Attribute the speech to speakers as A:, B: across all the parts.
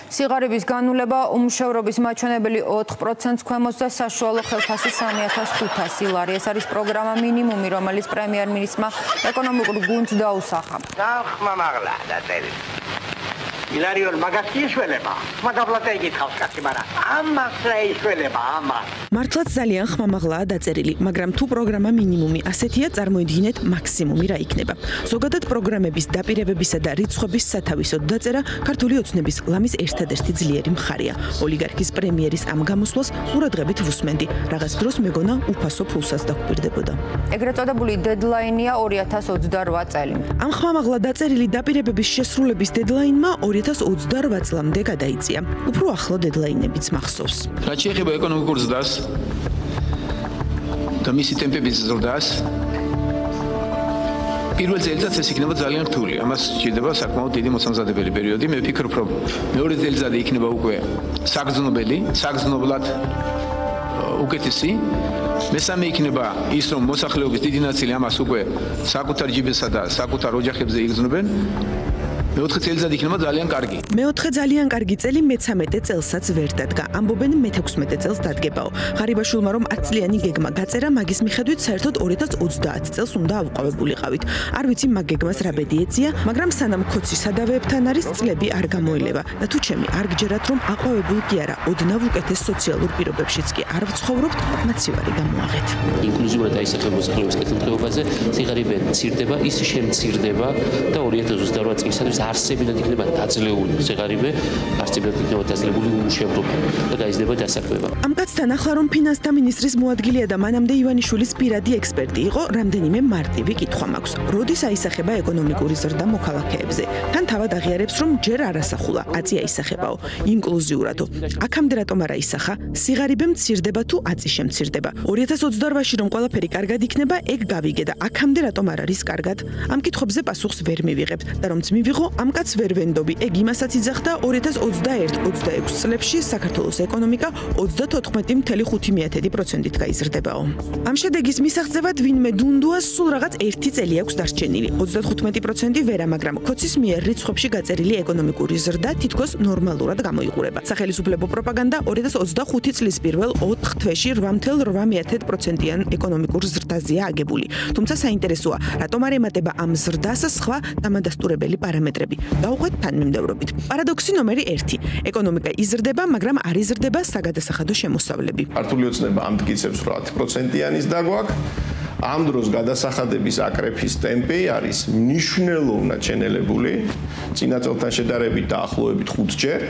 A: სიღარიბის განულება უმუშევრობის მაჩვენებელი 4%-ს ქვემოს და საშუალო ხელფასი 3500 ლარი. ეს არის პროგრამა მინიმუმი, რომელიც პრემიერ-მინისტრმა ეკონომიკურ გუნდს დაუსახა.
B: ხმამაღლა დაწერილი. Ilarion magazin შველება. მაგაბლატა იგითხავს კაცი, მაგრამ ამას რა იშველება, ამას.
C: მართლაც ძალიან ხმამაღლაა დაწერილი, მაგრამ თუ პროგრამა მინიმუმი ასეთია, წარმოიდგინეთ მაქსიმუმი რა იქნება. ზოგადად პროგრამების დაპირებებისა და რიცხვების სათავისოდ დაწერა ქართული ოცნების ლამის ერთადერთი ძლიერი მხარეა. ოლიგარქის პრემიერის ამ გამოსვლას ყურადღებით ვუსმენდი. რაღაც დროს მეგონა უფასო ფულსაც დაგვირდებოდა.
A: ეგრეთ წოდებული დედლაინია 2028 წელი.
C: ამ ხმამაღლა დაწერილი დაპირებების შესრულების დედლაინმა 2028 წლამდე გადაიწია. უფრო ახლო დედლაინებიც მახსოვს.
D: რაც შეეხება ეკონომიკურ ზრდას და მისი ტემპების ზრდას, პირველ წელიწადს ეს იქნება ძალიან რთული. ამას შეიძლება საკმაოდ დიდი მოსამზადებელი პერიოდი. მე ვფიქრობ, რომ მეორე წელიწადი იქნება უკვე საგრძნობლად უკეთესი. მესამე იქნება ის, რომ მოსახლეობის დიდი ნაწილი ამას უკვე საკუთარ ჯიბესა და საკუთარ ოჯახებზე იგრძნობენ. მეოთხე წელიწადი იქნება ძალიან კარგი.
C: მეოთხე ძალიან კარგი წელი მე-13 წელსაც ვერ დადგა. ამბობენ მე-16 წელს დადგებაო. ღარიბაშვილმა რომ 10 წლიანი გეგმა გაწერა, მაგის მიხედვით საერთოდ 2030 წელს უნდა ავყვავებულიყავით. არ ვიცი მაგ გეგმას რა ბედი ეწია, მაგრამ სანამ ქოცი სადავეებთან არის, წლები არ გამოილევა. და თუ ჩემი არ გჯერათ, რომ აყვავებულ კი არა, ოდნავ უკეთეს სოციალურ პირობებშიც კი არ ვცხოვრობთ, მაცივარი გამოაღეთ.
E: ინკლუზიურად აისახება მოსახლეობის კეთილდღეობაზე, სიღარიბე მცირდება, ის შემცირდება და 2028 წლისათვის არსებიდან იქნება დაძლეული სიღარიბე, არსებიდან იქნება დაძლებული უმუშევრობა და გაიზრდება დასაქმება.
C: ამ კაცთან ახლა რომ ფინანსთა მინისტრის მოადგილეა და მანამდე ივანიშვილის პირადი ექსპერტი იყო, რამდენიმე მარტივი კითხვა მაქვს. როდის აისახება ეკონომიკური ზრდა მოქალაქეებზე? თან თავად აღიარებს, რომ ჯერ არ ასახულა, აწი აისახებაო, ინკლუზიურადო. აქამდე რატომ არ აისახა? სიღარიბე მცირდება თუ აწი შემცირდება? 2028-ში რომ ყველაფერი კარგად იქნება, ეგ გავიგე და აქამდე რატომ არ არის კარგად? ამ კითხვებზე პასუხს ვერ მივიღებთ და რომც მივიღო, ამ კაც ვერ ვენდობი. ეგ იმასაც იძახდა 2021-26 წლებში საქართველოს ეკონომიკა 34.5%-ით გაიზრდებაო. ამ შედეგის მისაღწევად ვინმე დუნდუას სულ რაღაც 1 წელი აქვს დარჩენილი. 35% ვერა, მაგრამ ქოცის მიერ რიცხვებში გაწერილი ეკონომიკური ზრდა თითქოს ნორმალურად გამოიყურება. სახელმწიფო პროპაგანდა 2025 წლის პირველ 4 თვეში 8.8%-იან ეკონომიკურ ზრდაზეა აგებული. თუმცა საინტერესოა, რატომ არ ემატება ამ ზრდას სხვა დამადასტურებელი პარამეტრები. დავუყვეთ თანმიმდევრობით. პარადოქსი ნომერი 1. ეკონომიკა იზრდება, მაგრამ არ იზრდება საგადასახადო შემოსავლები.
F: ქართული ოცნება ამტკიცებს, რომ 10%-იანის დაგვაქვს. ამ დროს გადასახადების აკრეფის ტემპი არის მნიშვნელოვნად შენელებული, წინა წელთან შედარებით დაახლოებით 5-ჯერ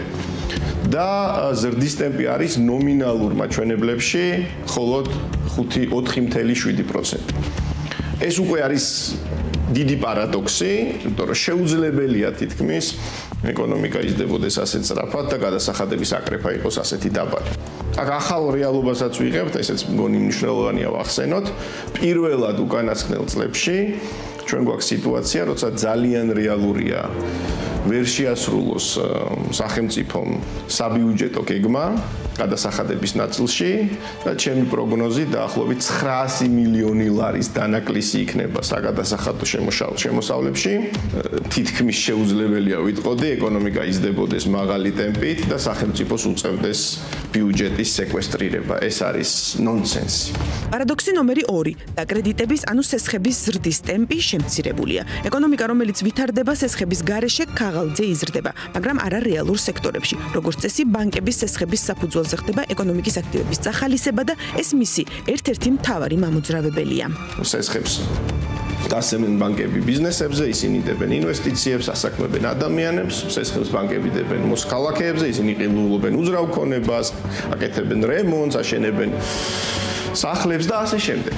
F: და ზრდის ტემპი არის ნომინალურ მაჩვენებლებში მხოლოდ 4.7%. ეს უკვე არის დიდი პარადოქსი, იმიტომ რომ შეუძლებელია თითქმის ეკონომიკა იზრდებოდეს ასეთ სწრაფად და გადასახადების აკრეფა იყოს ასეთი დაბალი. აქ ახალ რეალობასაც ვიღებთ, ესეც მგონი მნიშვნელოვანია ვახსენოთ. პირველად უკანასკნელ წლებში ჩვენ გვაქვს სიტუაცია, როცა ძალიან რეალურია ვერ შეასრულოს სახელმწიფომ საბიუჯეტო გეგმა გადასახადების ნაწილში და ჩემი პროგნოზი დაახლოებით 900 მილიონი ლარის დანაკლისი იქნება საგადასახადო შემოსავლებში. თითქმის შეუძლებელია ვიტყოდი, ეკონომიკა იზრდებოდეს მაღალი ტემპით და სახელმწიფოს უწევდეს ბიუჯეტის სეკვესტრირება. ეს არის ნონსენსი.
C: პარადოქსი ნომერი 2. დაკრედიტების, ანუ სესხების ზრდის ტემპი შემცირებულია. ეკონომიკა, რომელიც ვითარდება სესხების გარეშე, ქაღალდზე იზრდება, მაგრამ არა რეალურ სექტორებში. როგორც წესი, ბანკების სესხების საფუძველზე ხდება ეკონომიკის აქტივების წახალისება და ეს მისი ერთ-ერთი მთავარი მამოძრავებელია.
F: სესხებს დასემენ ბანკები ბიზნესებზე, ისინი დებენ ინვესტიციებს, ასაქმებენ ადამიანებს, სესხებს ბანკები დებენ მოქალაქეებზე, ისინი ყიდულობენ უძრავ ქონებას, აკეთებენ რემონტს, აშენებენ სახლებს და ასე შემდეგ.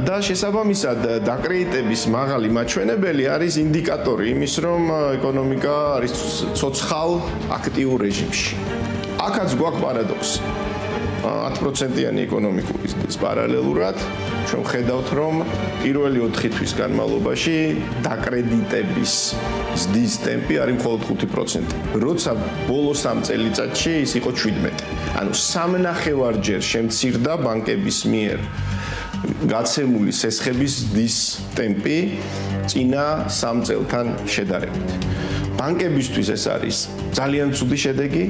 F: და შესაბამისად დაკრედიტების მაღალი მაჩვენებელი არის ინდიკატორი იმის, რომ ეკონომიკა არის ცოცხალ აქტიურ რეჟიმში. აქაც გვაქვს პარადოქსი. 10%-იანი ეკონომიკური ზრდის პარალელურად ჩვენ ხედავთ, რომ პირველი 4 თვის განმავლობაში დაკრედიტების ზრდის ტემპი არის მხოლოდ 5%. როცა ბოლო 3 წელიწადში ის იყო 17. ანუ 3.5-ჯერ შემცირდა ბანკების მიერ გაცემული სესხების ზრდის ტემპი წინა 3 წელთან შედარებით. ბანკებისთვის ეს არის ძალიან ცუდი შედეგი.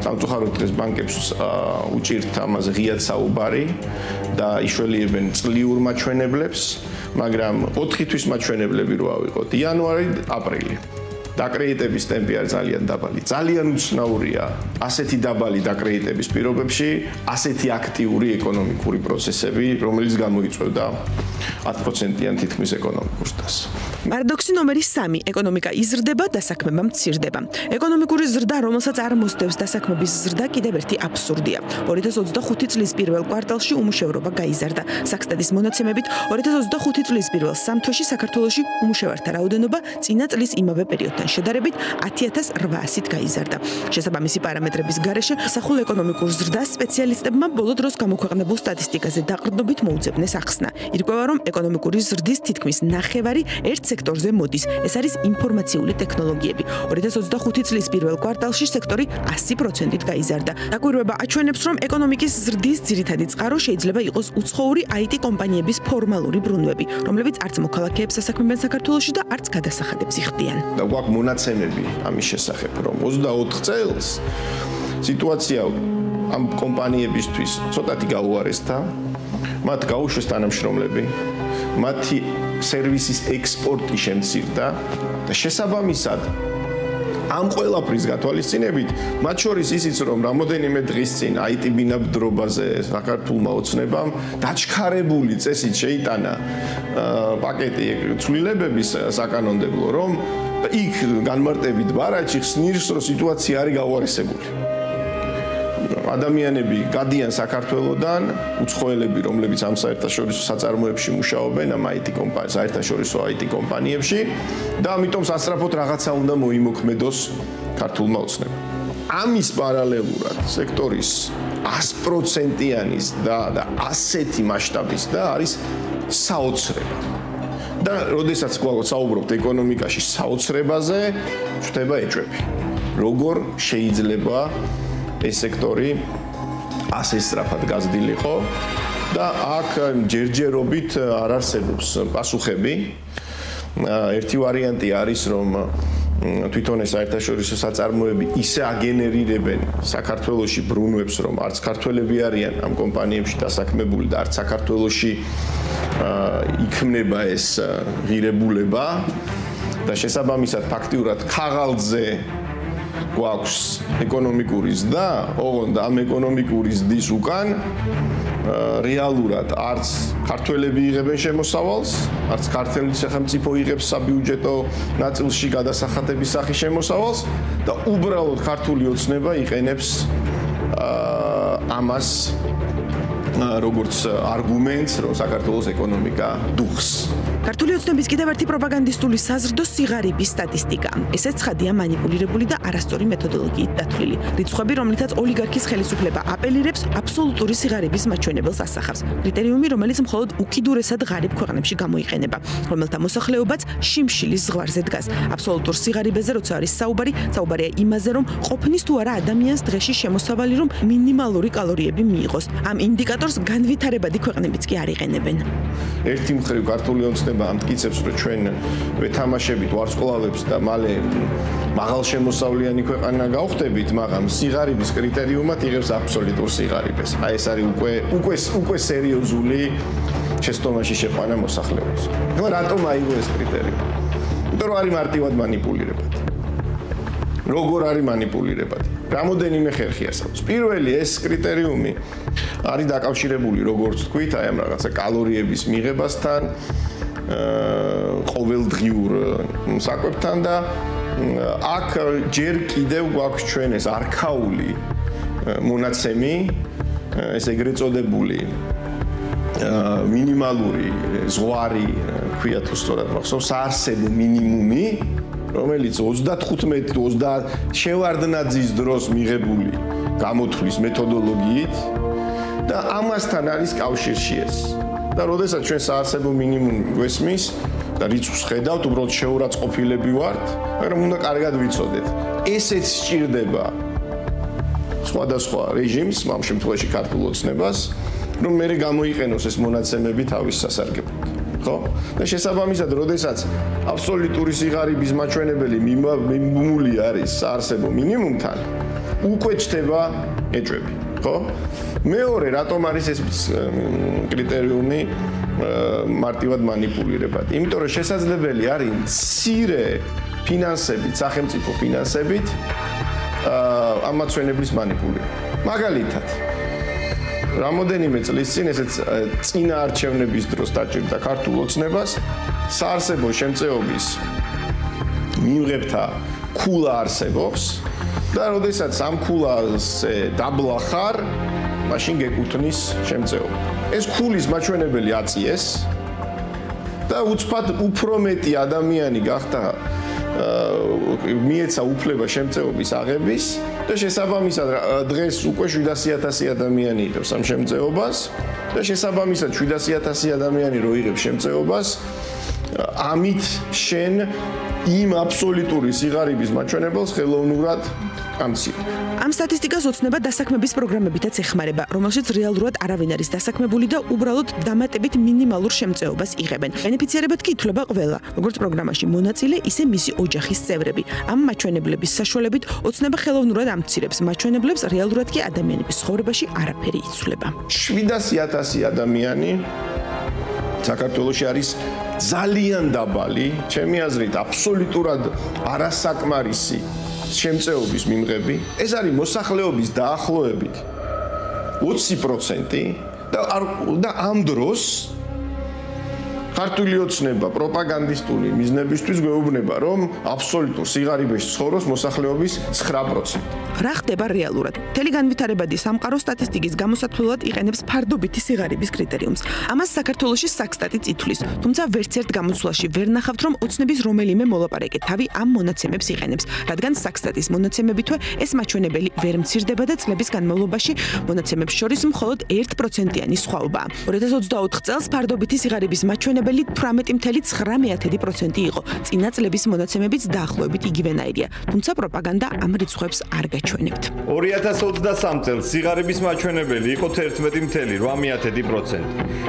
F: სამწუხაროდ დღეს ბანკებს უჭირთ ამაზე ღიად საუბარი და იშველიებენ წლიურ მაჩვენებლებს, მაგრამ 4 თვის მაჩვენებლები რო ავიღოთ იანვარი, აპრილი. დაკრედიტების ტემპი არის ძალიან დაბალი. ძალიან უცნაურია ასეთი დაბალი დაკრედიტების პირობებში ასეთი აქტიური ეკონომიკური პროცესები, რომელიც გამოიწვევდა 10%-იან თითქმის ეკონომიკურ ზრდას.
C: პარადოქსი ნომერი 3. ეკონომიკა იზრდება, დასაქმება მცირდება. ეკონომიკური ზრდა, რომელსაც არ მოსდევს დასაქმების ზრდა, კიდევ ერთი აბსურდია. 2025 წლის პირველ კვარტალში უმუშევრობა გაიზარდა. საქსტატის მონაცემებით 2025 წლის პირველ 3 თვეში საქართველოში უმუშევართა რაოდენობა წინა წლის იმავე პერიოდთან შედარებით 10800-ით გაიზარდა. შესაბამისი პარამეტრების გარეშე სახულ ეკონომიკურ ზრდას სპეციალისტებმა ბოლო დროს გამოქვეყნებულ სტატისტიკაზე დაყრდნობით მოუძებნეს ახსნა. ირკვევა, რომ ეკონომიკური ზრდის თითქმის ნახევარი ერთ სექტორზე მოდის. ეს არის ინფორმაციული ტექნოლოგიები. 2025 წლის პირველ კვარტალში სექტორი 100%-ით გაიზარდა. დაკვირვება აჩვენებს, რომ ეკონომიკის ზრდის ძირითადი წყარო შეიძლება იყოს უცხოური IT კომპანიების ფორმალური ბრუნვები, რომლებიც არც მოქალაქეებს ასაქმებენ საქართველოში და არც გადასახადებს იხდიან.
F: და გვაქვს მონაცემები ამის შესახებ, რომ 24 წელს სიტუაცია ამ კომპანიებისთვის ცოტათი გაუარესდა, მათ გაუშვეს თანამშრომლები, მათი სერვისის ექსპორტი შემცირდა და შესაბამისად ამ ყველაფრის გათვალისწინებით, მათ შორის ისიც, რომ რამოდენიმე დღის წინ IT ბინადრობაზე საქართველოს ოცნებამ დაჩქარებული წესით შეიტანა პაკეტი ცვლილებების საკანონმდებლო, რომ იქ განმარტებით ბარათში ხსნირს, რომ სიტუაცია არის გაუარესებული. ადამიანები გადიან საქართველოსდან, უცხოელები, რომლებიც ამ საერთაშორისო საწარმოებში მუშაობენ, ამ IT კომპანიებში, საერთაშორისო IT კომპანიებში და ამიტომ სასწრაფოდ რაღაცა უნდა მოიმოქმედოს ქართულმა ოცნებამ. ამის პარალელურად სექტორის 100%-იანის და ასეთი მასშტაბის და არის საოცრება. და როდესაც საუბრობთ ეკონომიკაში საოცრებაზე, ხვდება ეჭვები. როგორ შეიძლება ეს სექტორი ასე სწრაფად გაზრდილიყო და აქ ჯერჯერობით არ არსებობს პასუხები. ერთი ვარიანტი არის, რომ თვითონ ეს საერთაშორისო საწარმოები ისე აგენერირებენ საქართველოში ბრუნვებს, რომ არც ქართველები არიან ამ კომპანიებში დასაქმებული და არც საქართველოში იქმნება ეს ღირებულება და შესაბამისად ფაქტიურად ქაღალდზე გვაქვს ეკონომიკური ზრდა, ოღონდ ამ ეკონომიკური ზრდის უკან რეალურად არც ქართველები იღებენ შემოსავალს, არც ქართული სახელმწიფო იღებს საბიუჯეტო ნაწილში გადასახადების სახის შემოსავალს და უბრალოდ ქართული ოცნება იყენებს ამას როგორც არგუმენტს, რომ საქართველოს ეკონომიკა დუხს.
C: ქართული ოცნების კიდევ ერთი პროპაგანდისტული საზრდო სიღარიბის სტატისტიკა. ესეც ცხადია მანიპულირებული და არასწორი მეთოდოლოგიით დათვლილი. რიცხვები, რომლითაც ოლიგარქის ხელისუფლება აპელირებს, აბსოლუტური სიღარიბის მაჩვენებელს ასახავს. კრიტერიუმი, რომელიც მხოლოდ უკიდურესად ღარიბ ქვეყნებში გამოიყენება, რომელთა მოსახლეობაც შიმშილის ზღვარზე დგას. აბსოლუტურ სიღარიბეზე როცა არის საუბარია იმაზე, რომ ყოფნის თუ არა ადამიანს დღეში შემოსავალი, რომ მინიმალური კალორიები მიიღოს. ამ ინდიკატორს განვითარებადი ქვეყნებიც კი არ იყენებენ.
F: ერთი მხრივ ქართული ოცნება ამტკიცებს, რომ ჩვენ ვეთამაშებით ვარსკვლავებს და მალე მაღალშემოსავლიანი ქვეყანა გავხდებით, მაგრამ სიღარიბის კრიტერიუმად იღებს აბსოლუტურ სიღარიბეს. აი ეს არის უკვე სერიოზული შეცდომაში შეყვანა მოსახლეობის. ეხლა რატომ აიღო ეს კრიტერიუმი? იმიტომ რომ არის მარტივად მანიპულირებადი. როგორ არის მანიპულირებადი? რამოდენიმე ხერხი ასაუბრებს. პირველი ეს კრიტერიუმი არის დაკავშირებული, როგორც თქვით, აი ამ რაღაცა კალორიების მიღებასთან, ყოველდღიურ საკვებთან და აქ ჯერ კიდევ გვაქვს ჩვენ ეს არქაული მონაცემი, ეს ეგრეთ წოდებული მინიმალური ზღვარი, ქვია თუ სწორად მახსოვს, საარსებო მინიმუმი, რომელიც 35-30 შევარდნაძის დროს მიღებული გამოთვლის მეთოდოლოგიით და ამასთან არის კავშირში ეს. და როდესაც ჩვენ საარსებო მინიმუმი გვესმის და რიცხვს ხედავთ, უბრალოდ შეურაცხყოფილები ვართ, მაგრამ უნდა კარგად ვიცოდეთ. ესეც სჭირდება სხვადასხვა რეჟიმს, ამ შემთხვევაში ქართულ ოცნებას, რომ მე გამოიყენოს ეს მონაცემები თავის სასარგებლოდ. ხო? და შესაბამისად, როდესაც აბსოლუტური სიღარიბის მაჩვენებელი მიმული არის საარსებო მინიმუმთან, უკვე ჩდება ეჭვები, ხო? მეორე, რატომ არის ეს კრიტერიუმი მარტივად манипуლირებად? იმიტომ რომ შესაძლებელი არის მცირე ფინანსებით, სახელმწიფო ფინანსებით ამ მაჩვენებლის манипуლირება. მაგალითად, რამოდენიმე წლის წინ ესეც წინა არჩევნების დროს დაჭირდა ქართულ ოცნებას საარსებო შემწეობის მიმღებთა ქულა არსებობს და როდესაც ამ ქულაზე დაბლა ხარ, მაშინ გეკუთვნის შემწეობა. ეს ქულის მაჩვენებელი აწიეს და უცბად უფრო მეტი ადამიანი გახდა მიეცა უფლება შემწეობის აღების და შესაბამისად დღეს უკვე 700,000 ადამიანი იღებს ამ შემწეობას და შესაბამისად 700,000 ადამიანი რო იღებს შემწეობას ამით შენ იმ აბსოლუტური სიღარიბის მაჩვენებელს ხელოვნურად ამცი.
C: ამ სტატისტიკას ოცნება დასაქმების პროგრამებითაც ეხმარება, რომელშიც რეალურად არავინ არის დასაქმებული და უბრალოდ დამატებით მინიმალურ შემწეობას იღებენ. ბენეფიციარებად კი ითვლება ყველა, როგორც პროგრამაში მონაწილე, ისე მისი ოჯახის წევრები. ამ მაჩვენებლების საშუალებით ოცნება ხელოვნურად ამცირებს მაჩვენებლებს, რეალურად კი ადამიანების ცხოვრებაში არაფერი იცვლება.
F: 700,000 ადამიანი საქართველოში არის ძალიან დაბალი, ჩემი აზრით, აბსოლუტურად არასაკმარისი შემწეობის მიმღები. ეს არის მოსახლეობის დაახლოებით 20% და ამ დროს ქართული ოცნება პროპაგანდისტული მიზნებისთვის გვეუბნება, რომ აბსოლუტურ სიღარიბეში ცხოვრობს მოსახლეობის 9%.
C: რა ხდება რეალურად? მთელი განვითარებადი სამყარო სტატისტიკის გამოსათვლელად იყენებს ფარდობითი სიღარიბის კრიტერიუმს. ამას საქართველოში საქსტატიც ითვლის, თუმცა ვერც ერთ გამოცვლაში ვერ ნახავთ, რომ ოცნების რომელიმე მოლაპარაკე თავი ამ მონაცემებს იყენებს, რადგან საქსტატის მონაცემებითვე ეს მაჩვენებელი ვერ მცირდება და წლების განმავლობაში მონაცემებს შორის მხოლოდ 1%-იანი სხვაობაა. 2024 წელს ფარდობითი სიღარიბის მაჩვენებელი 18.9% იყო. წინა წლების მონაცემებიც დაახლოებით იგივენაირია, თუმცა პროპაგანდა ამ რიცხვებს არ გაჩვენებთ.
G: 2023 წელს სიღარიბის მაჩვენებელი იყო 11.8%.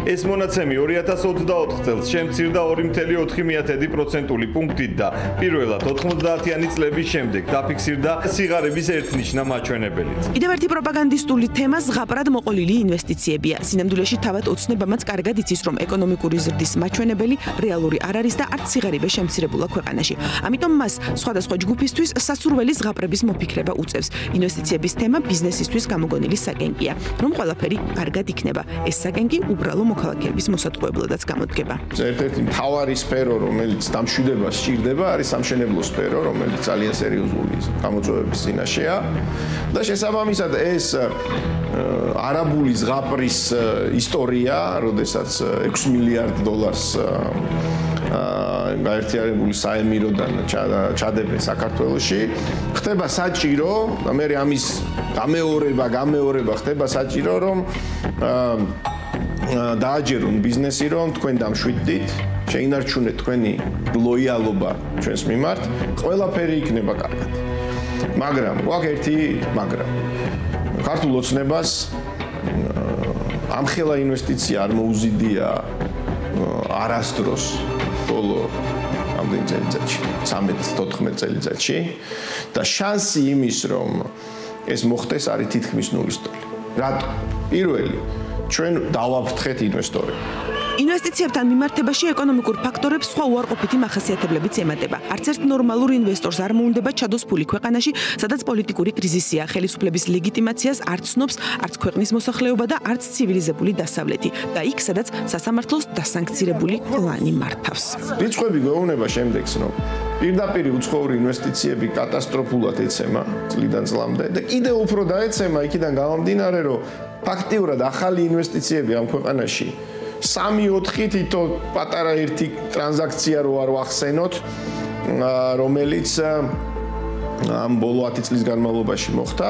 G: ეს მონაცემი 2024 წელს შემცირდა 2.4%-ული პუნქტით და პირველად 90-იანი წლების შემდეგ დაფიქსირდა სიღარიბის ერთნიშნა მაჩვენებელიც.
C: კიდევ ერთი პროპაგანდისტული თემა ზღაპრად მოყოლილი ინვესტიციებია. სინამდვილეში თავად ოცნებამაც კარგად იცის, რომ ეკონომიკური ზრდის მაჩვენებელი რეალური არ არის და არც სიღარიბე შემცირებულა ქვეყანაში. ამიტომ მას სხვადასხვა ჯგუფისთვის სასურველი ზღაპრების მოფიქრება უწევს. ინვესტიციების თემა ბიზნესისთვის გამოგონილი საკენკია, რომ ყველაფერი კარგად იქნება. ეს საკენკი უბრალო მოქალაქეების მოსატყუებლადაც გამოდგება.
F: ერთ-ერთი მთავარი სფერო, რომელიც დამშვიდებას სჭირდება, არის სამშენებლო სფერო, რომელიც ძალიან სერიოზული გამოწვევების წინაშეა და შესაბამისად ეს არაბული ზღაპრის ისტორია, როდესაც 6 მილიარდ დოლარს გაერთიანებული საემიროდან ჩადებენ საქართველოში, ხდება საჭირო, მე ამის გამეორება ხდება საჭირო, რომ დააჯერონ ბიზნესი, რომ თქვენ დამშვიდდით, შეინარჩუნეთ თქვენი ლოიალობა ჩვენს მიმართ, ყველაფერი იქნება კარგად. მაგრამ გვაქვს ერთი მაგრამ. ქართულ ოცნებას ამხელა ინვესტიცია არ მოუზიდია არასდროს ბოლო ამდენ წელიწადში 13-14 წელიწადში და შანსი იმის რომ ეს მოხდეს არის თითქმის ნულისწორი. რატო? პირველი, ჩვენ დავაფრთხეთ ინვესტორებს.
C: ინვესტიციებთან მიმართებაში ეკონომიკურ ფაქტორებს სხვა უარყოფითი მახასიათებლებიც ემატება. არც ერთ ნორმალურ ინვესტორს არ მოუნდება ჩადოს ფული ქვეყანაში, სადაც პოლიტიკური კრიზისია, ხელისუფლების ლეგიტიმაციას არ ცნობს არც ქვეყნის მოსახლეობა და არც ცივილიზებული დასავლეთი და იქ, სადაც სასამართლოს დასანქცირებული პლანი მართავს.
F: რიცხვები გვეუბნება შემდეგს, რომ პირდაპირ უცხოური ინვესტიციები კატასტროფულად ეცემა წლიდან წლამდე და კიდევ უფრო დაეცემა იქიდან გამომდინარე, რომ ფაქტიურად ახალი ინვესტიციები ამ ქვეყანაში 3-4 თითო პატარა ერთი ტრანზაქცია რო არ ვახსენოთ, რომელიც ამ ბოლო 10 წლის განმავლობაში მოხდა,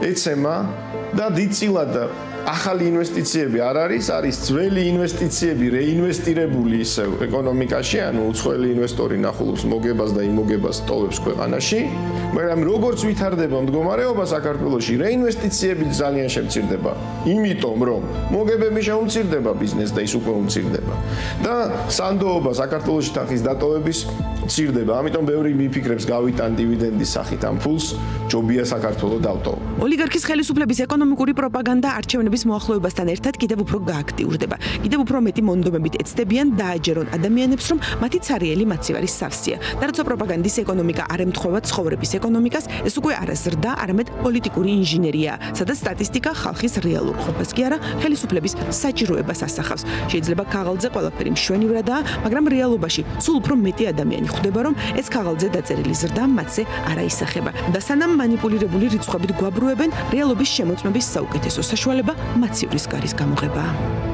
F: ეცემა და დიდწილად ახალი ინვესტიციები არ არის ძველი ინვესტიციები რეინვესტირებული ისევ ეკონომიკაში, ანუ უცხოელი ინვესტორი ნახულობს მოგებას და იმოგებას ტოვებს ქვეყანაში, მაგრამ როგორც ვითარდება მდგომარეობა საქართველოში, რეინვესტიციები ძალიან შემცირდება, იმიტომ რომ მოგებები შეუმცირდება ბიზნესს და ის უკვე უმცირდება. და სანდოობა საქართველოში თანხის დატოვების მცირდება, ამიტომ ბევრი მიფიქრებს გავიტან დივიდენდის სახით ამ ფულს, ჯობია საქართველოს დავტოვო.
C: ოლიგარქის ხელისუფლების ეკონომიკური პროპაგანდა არჩევნების მოახლოებასთან ერთად კიდევ უფრო გააქტიურდება. კიდევ უფრო მეტი მონდომებით ეცდებიან დააჯერონ ადამიანებს, რომ მათი ცარიელი მაცივარი სავსეა. და როცა პროპაგანდის ეკონომიკა არ ემთხვევა ცხოვრების ეკონომიკას, ეს უკვე არა ზრდა, არამედ პოლიტიკური ინჟინერია, სადაც სტატისტიკა ხალხის რეალურ ყოფას კი არა, ხელისუფლების საჭიროებას ასახავს. შეიძლება ქაღალდზე ყველაფერი მშვენივრადაა, მაგრამ რეალობაში სულ უფრო მეტი ადამიანი ხვდება, რომ ეს ქაღალდზე დაწერილი ზრდა მათზე არ აისახება. და სანამ მანიპულირებული რიცხვებით გვაბრუებენ, რეალობის შემოწმების საუკეთესო საშუალება მაცივრის გარის გამოღებაა.